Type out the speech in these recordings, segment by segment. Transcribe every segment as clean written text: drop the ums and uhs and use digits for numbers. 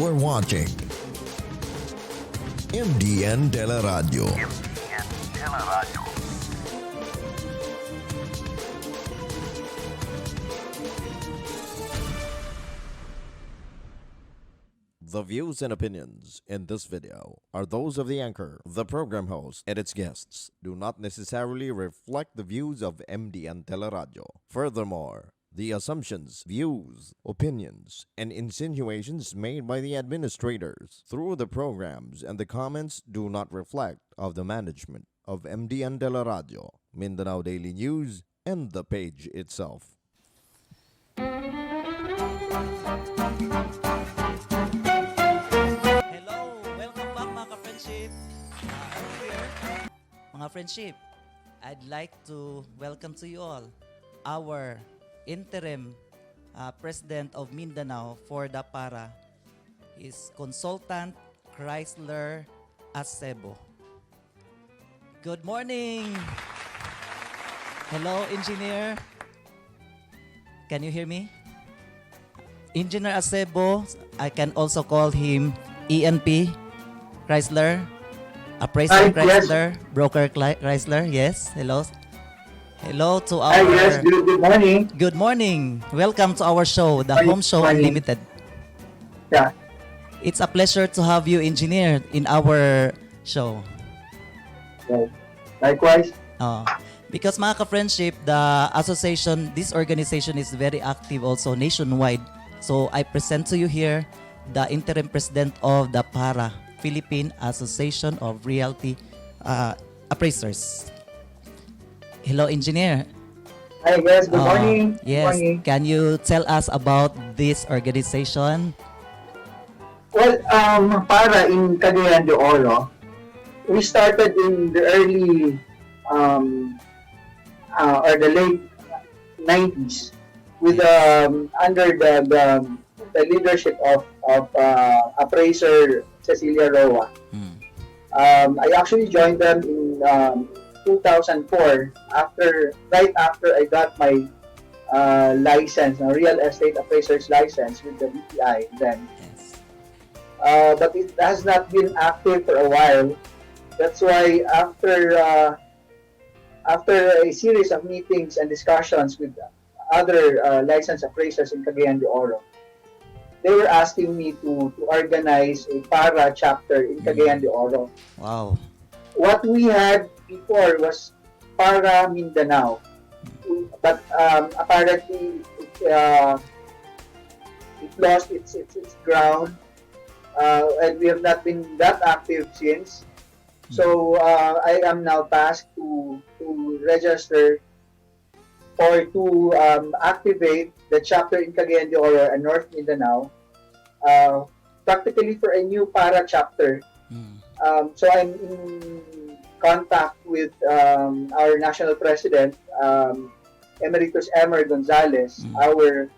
are watching MDN Teleradio. The views and opinions in this video are those of the anchor, the program host, and its guests do not necessarily reflect the views of MDN Teleradio. Furthermore, the assumptions, views, opinions, and insinuations made by the administrators through the programs and the comments do not reflect of the management of MDN Teleradio, Mindanao Daily News, and the page itself. Hello! Welcome back mga ka-friendship. Here, mga friendship, I'd like to welcome to you all our interim President of Mindanao for the Para is Consultant CHRYSLER ACEBU. Good morning! Hello, Engineer. Can you hear me? Engineer ACEBU, I can also call him ENP CHRYSLER, Appraiser CHRYSLER, Broker CHRYSLER. Yes, hello. Hello to our... Hi, yes, good morning. Good morning. Welcome to our show, The Home Show Unlimited. Yeah. It's a pleasure to have you, Engineer, in our show. So, likewise. Because mga ka-friendship, the association, this organization is very active also nationwide. So I present to you here the interim president of the Para, Philippine Association of Realty Appraisers. Hello, Engineer. Hi, yes, good morning. Yes, Good morning. can you tell us about this organization? Well, para in Cagayan de Oro, we started in the early or the late 90s with under the leadership of appraiser Cecilia Roa. I actually joined them in 2004 right after I got my license, a real estate appraiser's license with the BPI then. Yes. But it has not been active for a while. That's why after a series of meetings and discussions with other licensed appraisers in Cagayan de Oro, they were asking me to organize a para chapter in Cagayan de Oro. Wow. What we had before was Para Mindanao, but apparently it lost its ground, and we have not been that active since. So I am now tasked to register or to activate the chapter in Cagayan de Oro and North Mindanao, practically for a new Para chapter. So I'm in contact with our national president, Emeritus EMER Gonzalez, our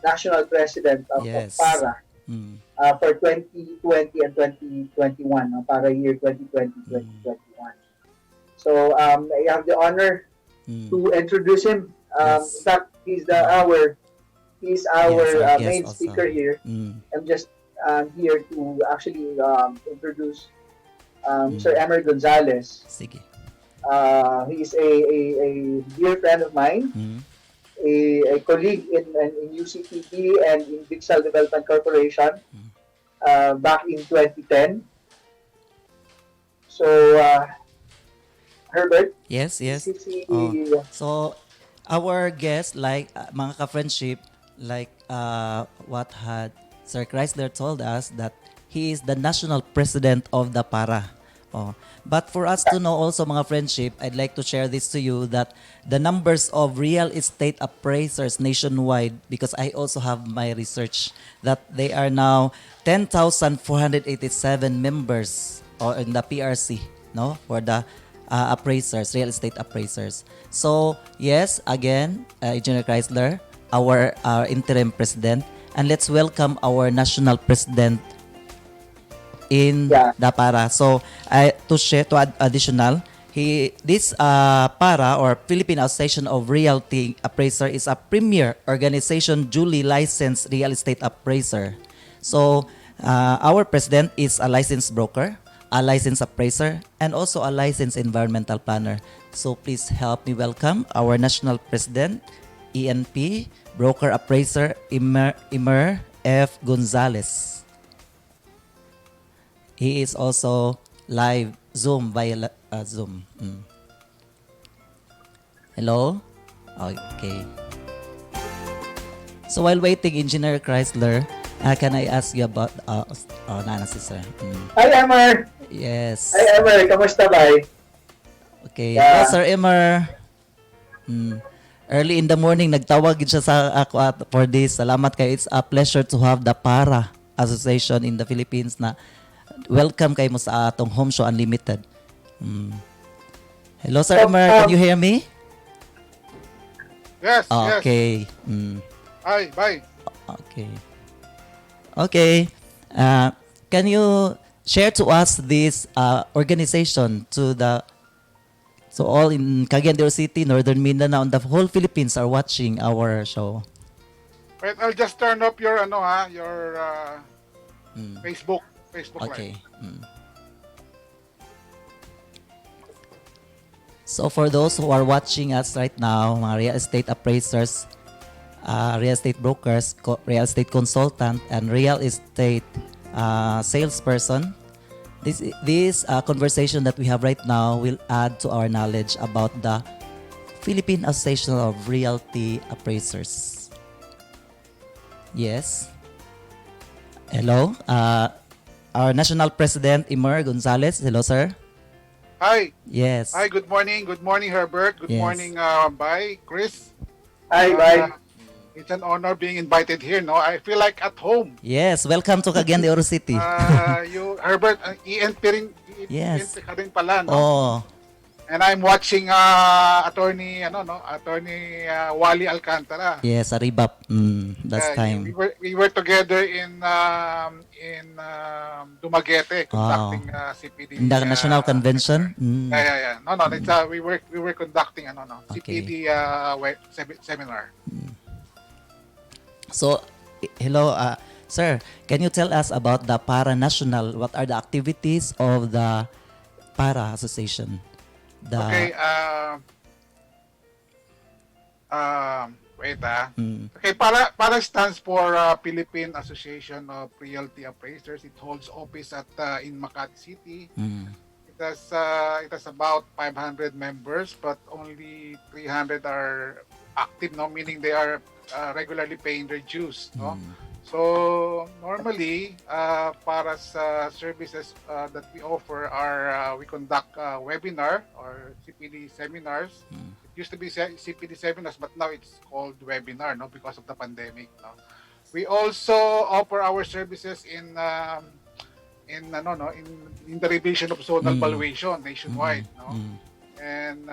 national president of Para for 2020 and 2021, Para year 2020-2021. So I have the honor to introduce him. In fact, he's our main speaker here. I'm just here to actually introduce Mr. Emer Gonzalez. Sige. He is a dear friend of mine, a colleague in UCTD and in Digital Development Corporation back in 2010. So, Herbert? Yes. CC, So, our guest, like mga ka-friendship, like what had Sir CHRYSLER told us that he is the national president of the Para. But for us to know also mga friendship, I'd like to share this to you that the numbers of real estate appraisers nationwide, because I also have my research, that they are now 10,487 members in the PRC, no, for the appraisers, real estate appraisers. So yes, again, Engineer CHRYSLER, our interim president, and let's welcome our national president in the Para. So to add additional, this Para or Philippine Association of Realty Appraiser is a premier organization duly licensed real estate appraiser. So Our president is a licensed broker, a licensed appraiser, and also a licensed environmental planner. So please help me welcome our national president, ENP, broker appraiser, EMER F. Gonzalez. He is also live Zoom via Zoom. Hello? Okay. So while waiting, Engineer Chrysler, can I ask you about Nana sister? Hi, Emer. Yes. Hi, Emer. Kamusta ba? Okay. Yeah. Hello, Sir Emer. Early in the morning, nagtawag siya sa ako for this. Salamat kayo. It's a pleasure to have the PARA Association in the Philippines na welcome kayo mo sa atong Home Show Unlimited. Hello, Sir Emer. Can you hear me? Yes, yes. Okay. Hi, bye. Okay. Okay. Can you share to us this organization so all in Cagayan de Oro City, Northern Mindanao, and the whole Philippines are watching our show. Wait, I'll just turn up your your Facebook Okay. Live. So for those who are watching us right now, mga real estate appraisers, real estate brokers, real estate consultant, and real estate salesperson, this conversation that we have right now will add to our knowledge about the Philippine Association of Realty Appraisers. Yes. Hello. Our National President, EMER Gonzalez. Hello, sir. Hi. Yes. Hi, good morning. Good morning, Herbert. Good Yes. morning, bye, Chris. Hi, bye. It's an honor being invited here, no? I feel like at home. Yes. Welcome to Cagayan de Oro City. You, Herbert, ENP rin, Yes. ENP ka rin pala, no? Oh. And I'm watching attorney Wally Alcantara. Yes, Aribap. That's time. We were together in Dumaguete conducting CPD. In the National Convention? Yeah. No. It's we were conducting Okay. CPD seminar. So, hello, sir. Can you tell us about the Para National? What are the activities of the Para Association? Okay. Wait. Okay. Para stands for Philippine Association of Realty Appraisers. It holds office at in Makati City. It has about 500 members, but only 300 are active, no, meaning they are regularly paying their dues, no. So normally, para sa services that we offer are we conduct webinar or CPD seminars. It used to be CPD seminars, but now it's called webinar, no, because of the pandemic, no. We also offer our services in the revision of zonal valuation nationwide, no. And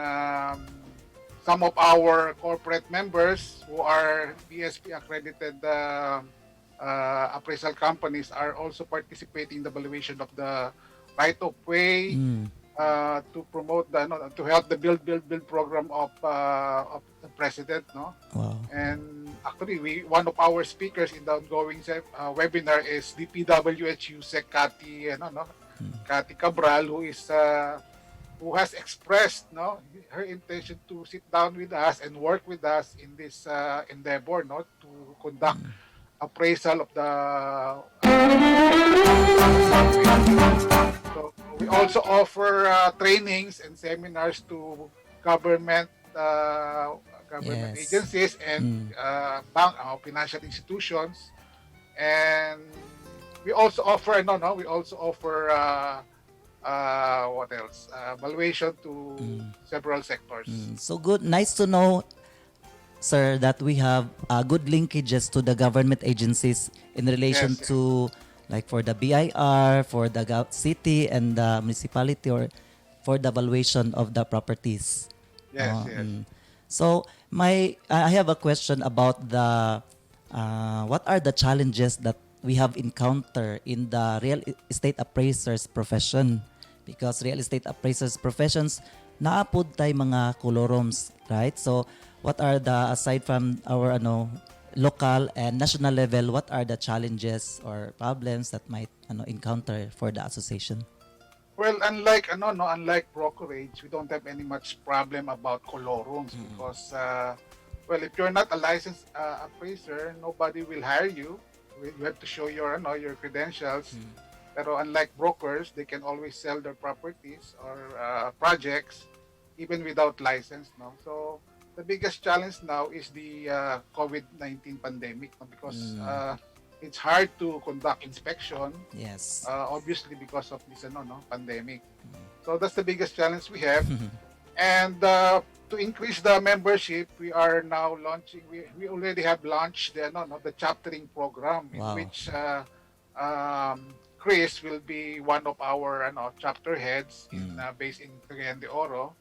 some of our corporate members who are BSP accredited appraisal companies are also participating in the valuation of the right of way to promote to help the build program of the president, no. Wow. And actually one of our speakers in the ongoing webinar is DPWH USEC Cathy Cabral, who has expressed her intention to sit down with us and work with us in this endeavor, to conduct appraisal of the so we also offer trainings and seminars to government Yes. agencies and financial institutions, and we also offer what else? Valuation to several sectors. So good. Nice to know, sir, that we have good linkages to the government agencies in relation Yes. to, like, for the BIR, for the city and the municipality, or for the valuation of the properties. Yes, yes. So I have a question about the what are the challenges that we have encountered in the real estate appraisers profession, because real estate appraisers professions naapod tay mga colorums, right? So what are the, aside from our local and national level, what are the challenges or problems that might encounter for the association? Well, unlike brokerage, we don't have any much problem about colorums because, well, if you're not a licensed appraiser, nobody will hire you. You have to show your credentials. Pero unlike brokers, they can always sell their properties or projects even without license. No, so the biggest challenge now is the COVID-19 pandemic, no? Because it's hard to conduct inspection. Yes. Obviously because of this pandemic. So that's the biggest challenge we have. And to increase the membership, we are now launching. We already have launched the chaptering program in Wow. which Chris will be one of our chapter heads based in Cagayan de Oro.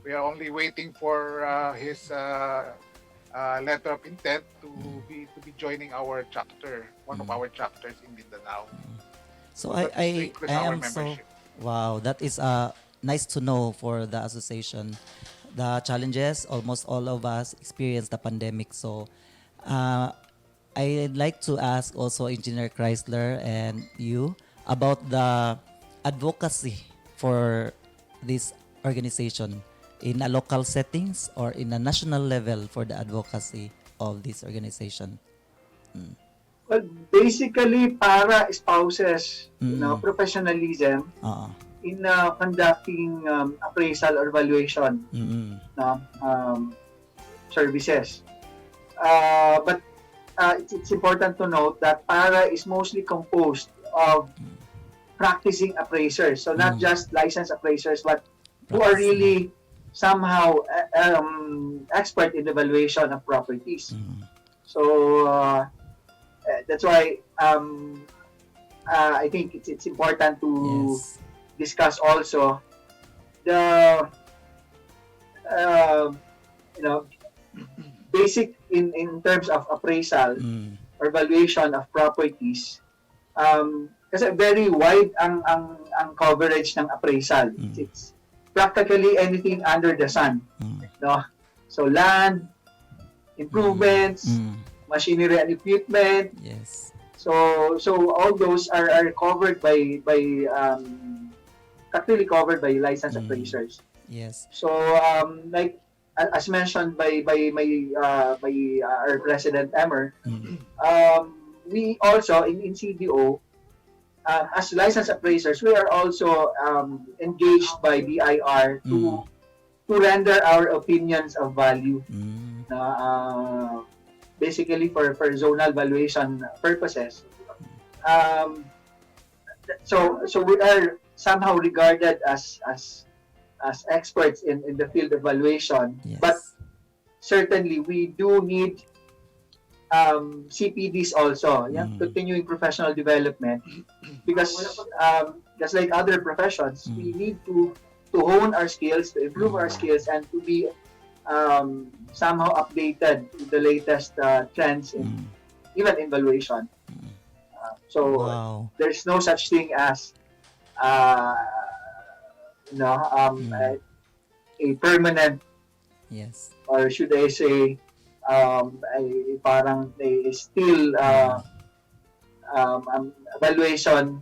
We are only waiting for his letter of intent to be joining our chapter, one of our chapters in Mindanao. So That is to I increase I our am so membership. wow, that is nice to know for the association. The challenges, almost all of us experienced the pandemic. So I'd like to ask also Engineer Chrysler and you about the advocacy for this organization in a local settings or in a national level for the advocacy of this organization. Well, basically, para spouses, Mm. professionalism Oo. in conducting appraisal or valuation Mm. services. But it's important to note that para is mostly composed of practicing appraisers. So not just licensed appraisers, but who are really somehow expert in the valuation of properties. So that's why I think it's important to Yes. discuss also the uh, you know basic in terms of appraisal Mm. or valuation of properties. Kasi very wide ang coverage ng appraisal. It's practically anything under the sun, no? So land, improvements, machinery and equipment. Yes. So all those are covered by practically covered by licensed appraisers. Yes. So like as mentioned by our president EMER, we also in CDO as licensed appraisers, we are also engaged by BIR to render our opinions of value. Basically for zonal valuation purposes. So we are somehow regarded as experts in the field of valuation, Yes. but certainly we do need CPDs also, continuing professional development, because just like other professions, we need to hone our skills, to improve our skills, and to be somehow updated with the latest trends in even in valuation. So Wow. there's no such thing as a permanent, Yes. or should I say parang a still evaluation.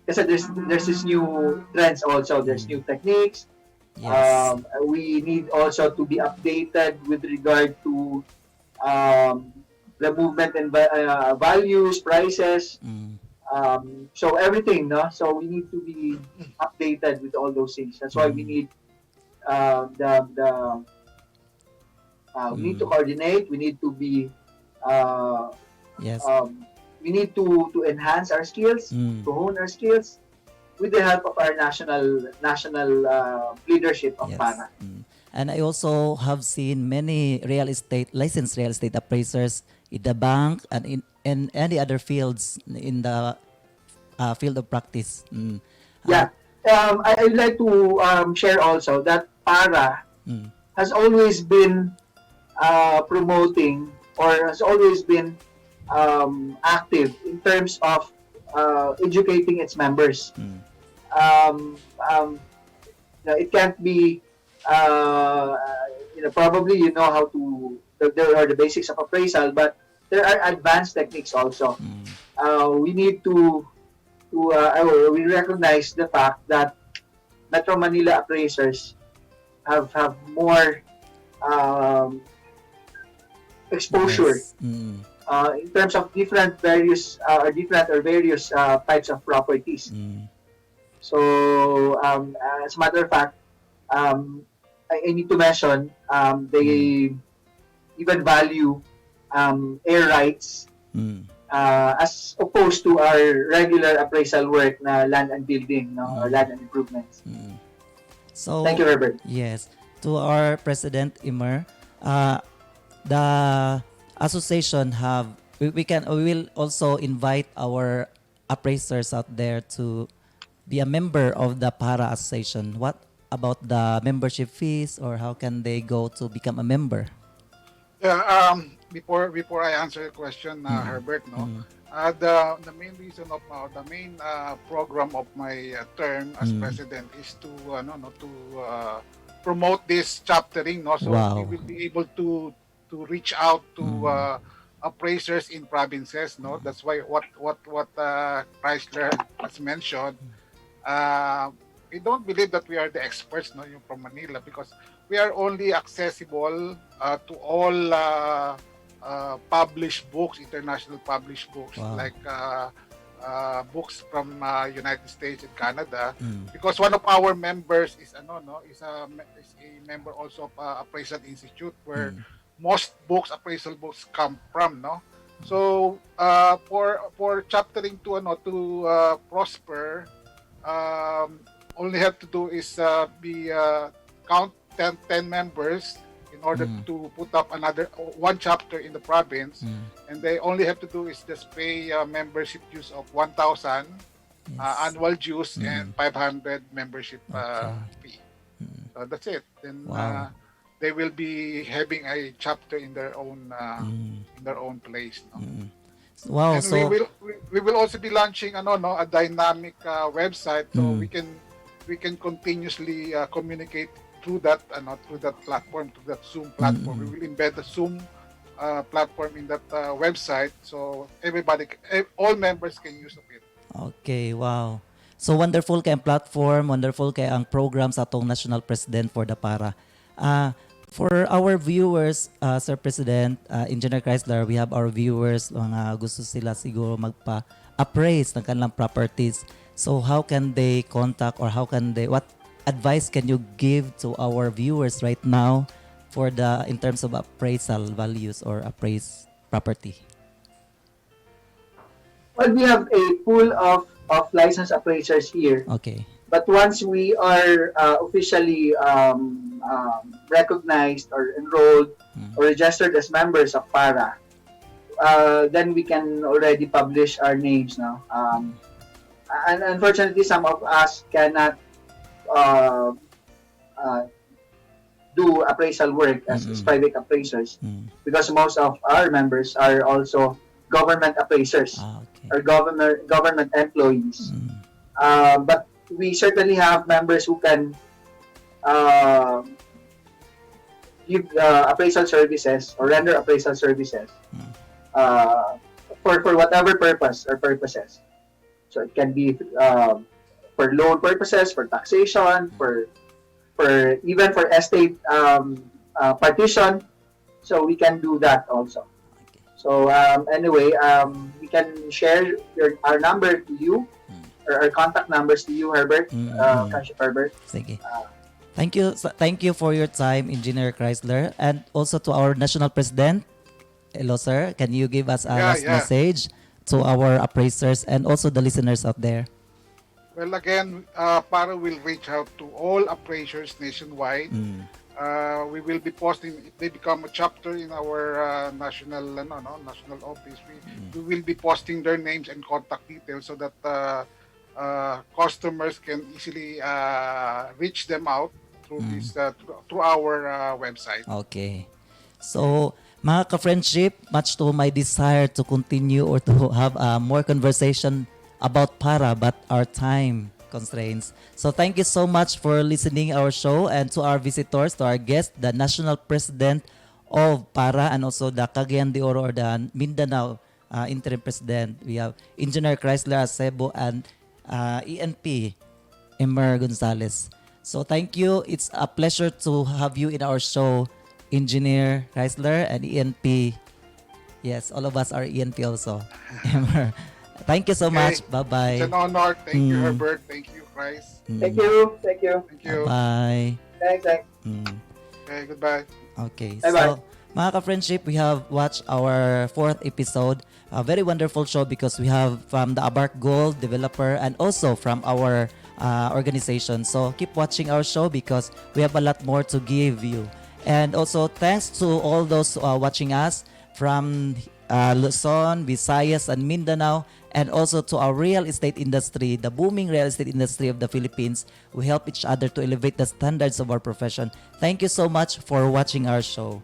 Kasi there's this new trends also, there's new techniques. Yes. We need also to be updated with regard to the movement and values, prices. So everything, no? So we need to be updated with all those things. That's why we need we need to coordinate. We need to be Yes. we need to enhance our skills, to hone our skills with the help of our national leadership of Yes. PANA. And I also have seen many licensed real estate appraisers in the bank and in any other fields in the field of practice. Yeah. I'd like to share also that PARA has always been promoting, or has always been active in terms of educating its members. It can't be, probably how to the basics of appraisal, but there are advanced techniques also. We need to we recognize the fact that Metro Manila appraisers have more exposure Yes. Mm. in terms of different various types of properties. Mm. So as a matter of fact, I need to mention they even value air rights as opposed to our regular appraisal work na land and building, no, or land and improvements. So, Thank you, Herbert. yes, to our President EMER, the association we will also invite our appraisers out there to be a member of the Para Association. What about the membership fees, or how can they go to become a member? Yeah, before I answer your question, Herbert, no, the main reason of the main program of my term as president is to promote this chaptering, no, so Wow. we will be able to reach out to appraisers in provinces, no. That's why what Chrysler has mentioned. We don't believe that we are the experts, no, from Manila, because we are only accessible to all published books, international published books, Wow. like books from United States and Canada, because one of our members is a member also of Appraisal Institute, where most books, appraisal books, come from, no. So for chaptering to prosper, only have to do is count 10 members in order to put up another one chapter in the province, and they only have to do is just pay membership dues of 1,000 annual dues and 500 membership fee. So that's it. Then Wow. they will be having a chapter in their own place, no? Wow. And So we will also be launching a dynamic website, so we can continuously communicate through that platform, through that Zoom platform. We will embed the Zoom platform in that website, so all members can use of it. okay, wow. So wonderful kay ang platform, wonderful kay ang program sa atong National President for the Para. For our viewers, Sir President, Engineer Chrysler, we have our viewers, mga gusto sila siguro magpa-appraise ng kanilang properties. So how can they contact, or what advice can you give to our viewers right now in terms of appraisal values or appraised property? Well, we have a pool of licensed appraisers here. Okay. But once we are officially recognized or enrolled or registered as members of PARA, then we can already publish our names now. And unfortunately, some of us cannot do appraisal work as private appraisers, because most of our members are also government appraisers Okay. or government employees. But we certainly have members who can give appraisal services or render appraisal services for whatever purpose or purposes. So it can be for loan purposes, for taxation, for even for estate partition. So we can do that also. So anyway, we can share our number to you, or our contact numbers to you, Herbert. Kaship Herbert. Sige. Thank you for your time, Engineer Chrysler, and also to our National President. Hello, sir. Can you give us a last message to our appraisers and also the listeners out there? Well, again, PARA will reach out to all appraisers nationwide. We will be posting, if they become a chapter in our national office, we will be posting their names and contact details, so that customers can easily reach them out through through our website. Okay. So, mga ka-friendship, much to my desire to continue or to have more conversation about Para, but our time constraints. So thank you so much for listening our show, and to our visitors, to our guest, the National President of Para and also the Cagayan de Oro or the Mindanao interim president. We have Engineer Chrysler, ACEBU, and ENP, EMER Gonzalez. So thank you. It's a pleasure to have you in our show, Engineer Chrysler and ENP. Yes, all of us are ENP also. EMER. Thank you so much. Bye-bye. It's an honor. Thank you, Herbert. Thank you, Chris. Thank you. Thank you. Thank you. Bye. Thanks. Okay, goodbye. Okay. Bye-bye. So, mga ka-friendship, we have watched our 4th episode. A very wonderful show because we have from the Abark Gold developer and also from our organization. So, keep watching our show because we have a lot more to give you. And also, thanks to all those watching us from Luzon, Visayas, and Mindanao, and also to our real estate industry, the booming real estate industry of the Philippines. We help each other to elevate the standards of our profession. Thank you so much for watching our show.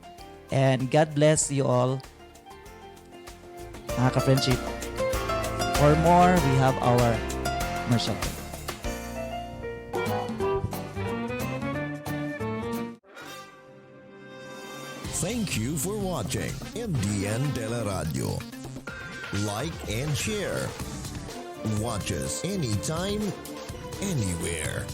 And God bless you all, mga ka-friendship. For more, we have our commercial. Thank you for watching MDN Teleradio. Like and share. Watch us anytime, anywhere.